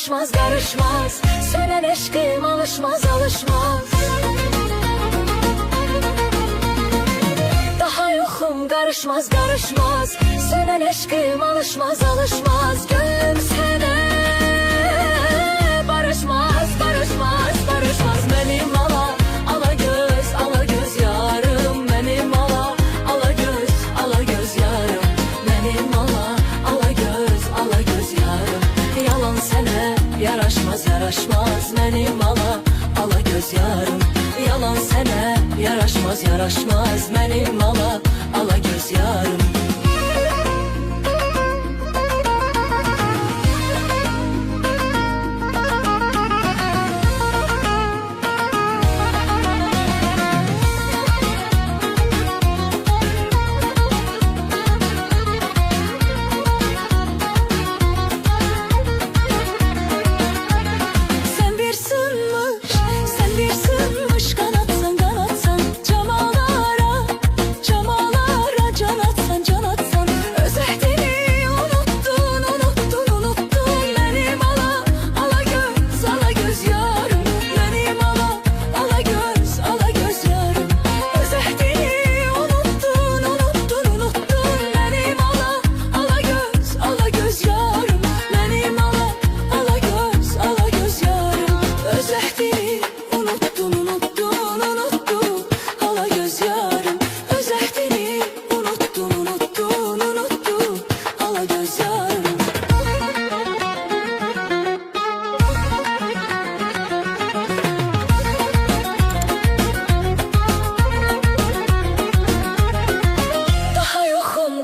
alışmaz karışmaz, sönen eşkim alışmaz alışmaz. Daha yokum karışmaz karışmaz, sönen eşkim alışmaz alışmaz. Gönlüm sene barışmaz barışmaz barışmaz. Benim ala göz yarım, benim ala göz yarım, benim ala göz yarım. Yalan sene yaraşmaz yaraşmaz, benim ala göz yarım. Yalan sene yaraşmaz benim ala göz yarım.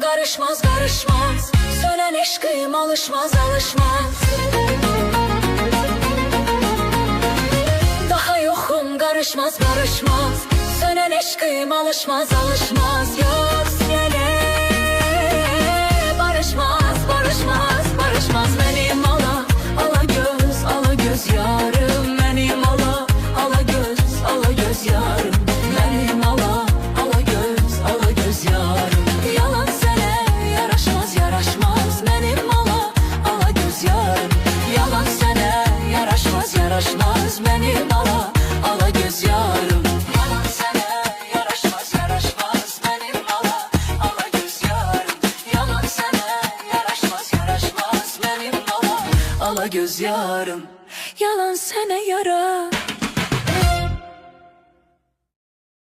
Karışmaz karışmaz, sönen eşkim alışmaz alışmaz. Daha yokum karışmaz karışmaz, sönen eşkim alışmaz alışmaz. Yok sene barışmaz barışmaz barışmaz. Benim ala göz yarım, benim ala göz yarım, benim ala göz yarım. Yalan yaraşmaz benim ala göz yarım. Yalan sene yaraşmaz benim ala göz yarım. Yalan sene yaraşmaz benim ala göz yarım. Yalan sene yaraşmaz benim ala göz yarım. Yalan sene yaraşmaz.